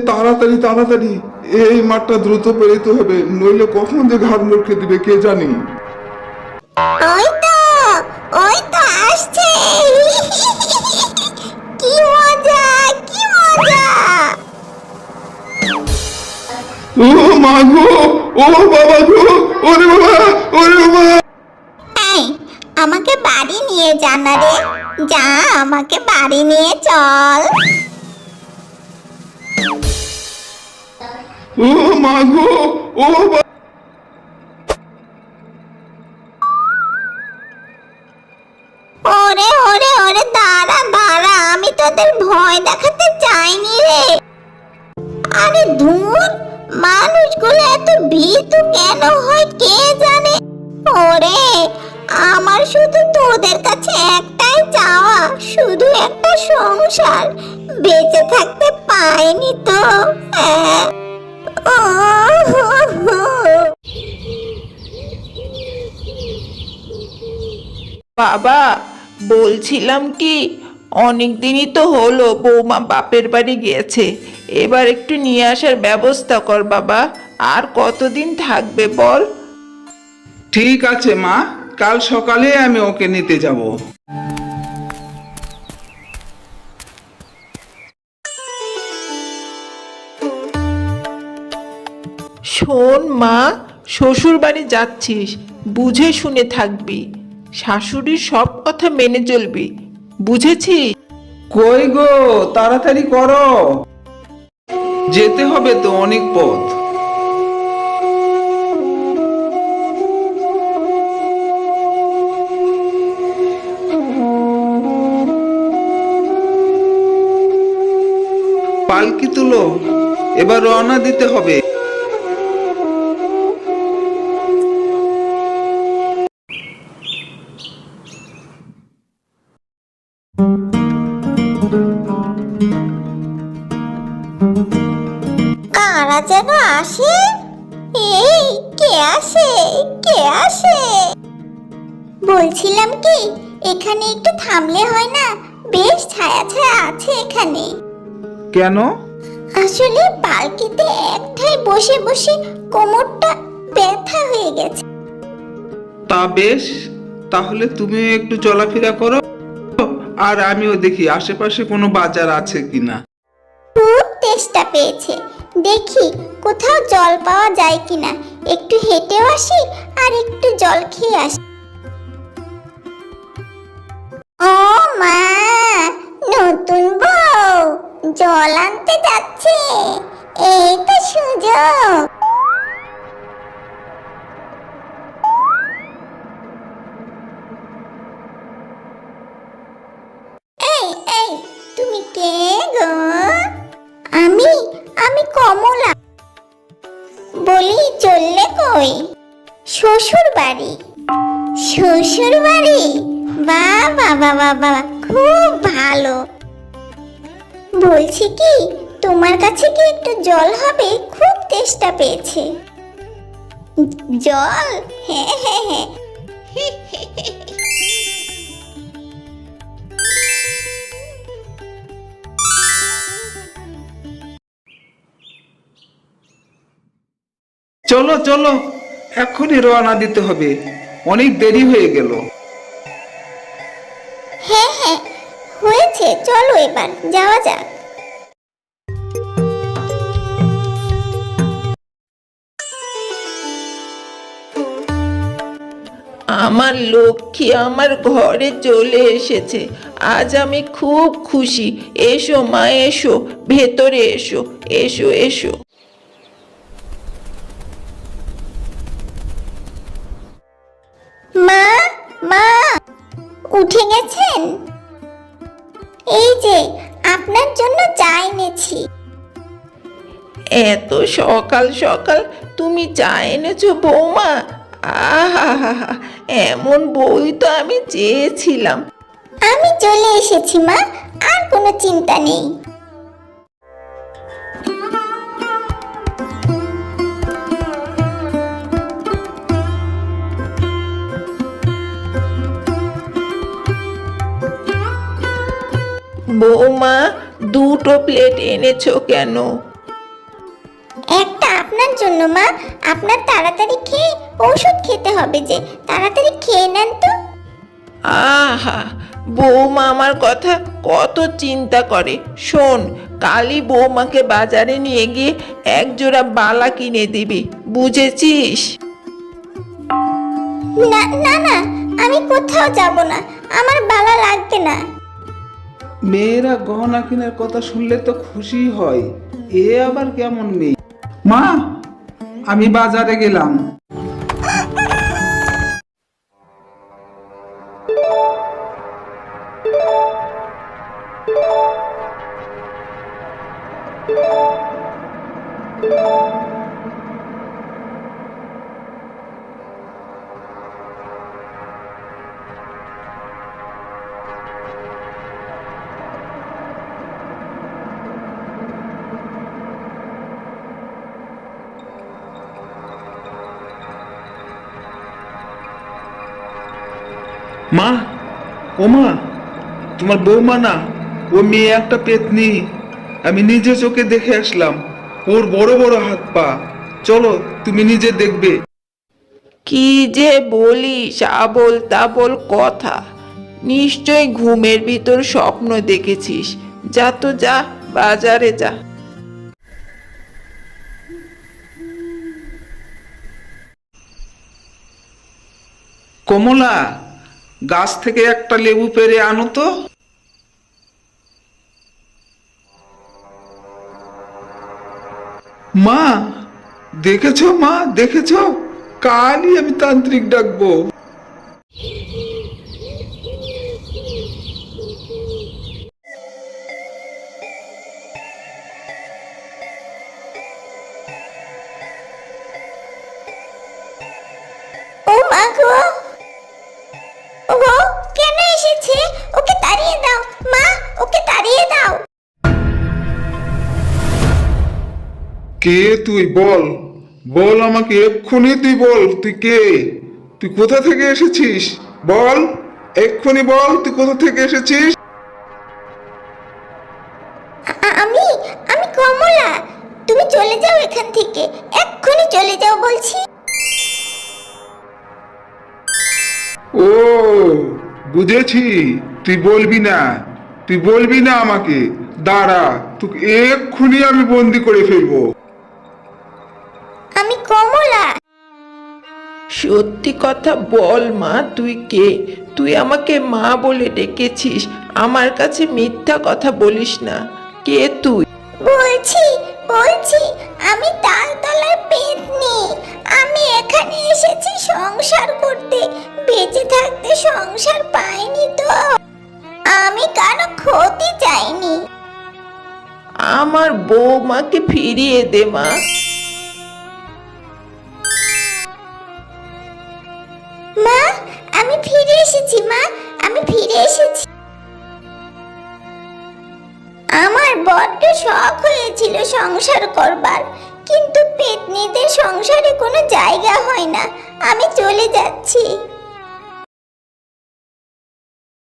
তাড়াতাড়ি তাড়াতাড়ি, এই মাঠটা দ্রুত পেরোতে হবে, নইলে কখন যে ঘাড় মুড়কে দিবে কে জানি। ওই তো ওই তো আসছে। কি মজা, কি মজা। ও মা গো, ও বাবা গো, ওরে বাবা, ওরে বাবা। এই, আমাকে বাড়ি নিয়ে যা না রে, যা আমাকে বাড়ি নিয়ে চল। ও মা গো, ও ওরে ওরে ওরে, দাঁড়া দাঁড়া, আমি তোদের ভয় দেখাতে চাইনি রে। আরে ধুর, মানুষগুলো এত ভীতু কেন হয় কে জানে। ওরে, আমার শুধু তোদের কাছে একটাই চাওয়া, শুধু একটা সংসার, বেঁচে থাকতে পাইনি তো। হ্যাঁ। ও বাবা, বলছিলাম কি, অনেক দিনই তো হলো বৌমা বাপের বাড়ি গিয়েছে, এবার একটু নিয়ে আসার ব্যবস্থা কর বাবা। আর কতদিন থাকবে বল? ঠিক আছে মা, কাল সকালে আমি ওকে নিতে যাব। শোন মা, শ্বশুর বাড়ি যাচ্ছিস, বুঝে শুনে থাকবি, শাশুড়ির সব কথা মেনে চলবি, বুঝেছিস? কই গো, তাড়াতাড়ি করো, যেতে হবে তো অনেক পথ। পালকি তুলো, এবার রওনা দিতে হবে। কারা যেন আসে। এই, কে আসে, কে আসে? বলছিলাম কি, এখানে একটু থামলে হয় না? বেশ ছায়া ছায়া আছে এখানে। কেন? আসলে পালকিতে একটাই বসে বসে কোমরটা ব্যথা হয়ে গেছে। তা বেশ, তাহলে তুমি একটু চলাফেরা করো, আর আমিও দেখি আশেপাশে কোনো বাজার আছে কিনা। খুব তেষ্টা পেয়েছে, দেখি কোথাও জল পাওয়া যায় কিনা। একটু হেঁটেও আসি আর একটু জল খেয়ে আসি। ও মা, নতুন বউ জল আনতে যাচ্ছে, এই তো সুযোগ। এই এই, তুমি কে গো? আমি আমি কমলা। বলি চললে কই? শ্বশুর বাড়ি। শ্বশুর বাড়ি? বাহ বাবা বাবা, খুব ভালো। বলছি কি, তোমার কাছে কি একটু জল হবে? খুব তেষ্টা পেয়েছে। জল? হ্যাঁ হ্যাঁ হ্যাঁ। চলো চলো, এখনই রওনা দিতে হবে, অনেক দেরি হয়ে গেল। হ্যাঁ হ্যাঁ, হয়েছে, চলো এবার যাওয়া যাক। আমার লক্ষ্মী আমার ঘরে চলে এসেছে, আজ আমি খুব খুশি। এসো মা, এসো, ভেতরে এসো, এসো এসো। মা, মা, উঠে গেছেন? এই যে আপনার জন্য চা এনেছি। এত সকাল সকাল তুমি চা এনেছো বৌমা? আহা, এমন বই তো আমি চেয়েছিলাম। আমি চলে এসেছি মা, আর কোনো চিন্তা নেই। বৌমা, দুটো প্লেট এনেছো কেন? একটা আপনার জন্য মা, আপনার তাড়াতাড়ি খেয়ে ওষুধ খেতে হবে, যে তাড়াতাড়ি খেয়ে নেন তো। আহা, বৌমা আমার কথা কত চিন্তা করে। শোন, কালই বৌমাকে বাজারে নিয়ে গিয়ে এক জোড়া বালা কিনে দিবি, বুঝেছিস? না না না, আমি কোথাও যাব না, আমার বালা লাগবে না। মেয়েরা গহনা কেনার কথা শুনলে তো খুশি হয়, এ আবার কেমন মেয়ে? মা, আমি বাজারে গেলাম। মা, ও মা, তোমার বৌমা না, ও মেয়ে একটা পেতনি। আমি নিজে চোখে দেখে আসলাম, ওর বড় বড় হাত পা। চলো, তুমি নিজে দেখবে। কি যে বলিস আবোল তাবোল কথা! নিশ্চয় ঘুমের ভিতর স্বপ্ন দেখেছিস। যা তো যা, বাজারে যা। কমলা, গাছ থেকে একটা লেবু পেড়ে আনো তো। মা, দেখেছো মা, দেখেছো? কালই আমি তান্ত্রিক ডাকবো। ও মা গো, ও কেন এসেছে? ওকে তাড়িয়ে দাও মা, ওকে তাড়িয়ে দাও। কে তুই? বল, বল আমাকে এক্ষুনি, তুই বল, তুই কে? তুই কোথা থেকে এসেছিস? বল, এক্ষুনি বল, তুই কোথা থেকে এসেছিস? আমি আমি কমলা, তুমি চলে যাও এখান থেকে, এক্ষুনি চলে যাও বলছি। ও, বুঝেছি, তুই বলবি না, তুই বলবি না আমাকে। দাঁড়া, তোকে এক্ষুনি আমি বন্দি করে ফেলবো। আমি কমলা। সত্যি কথা বল মা, তুই কে? তুই আমাকে মা বলে ডেকেছিস, আমার কাছে মিথ্যা কথা বলিস না। কে তুই? বলছি বলছি, আমি তালতলার পেতনি। আমি এখানে এসেছি সংসার করতে, বেঁচে থাকতে সংসার পাইনি তো। আমি কারো ক্ষতি চাইনি। আমার বৌমাকে ফিরিয়ে দে মা। মা, আমি ফিরে এসেছি মা, আমি ফিরে এসেছি। আমার বড্ড শখ হয়েছিল সংসার করবার, কিন্তু পেতনিদের সংসারে কোনো জায়গা হয় না। আমি চলে যাচ্ছি।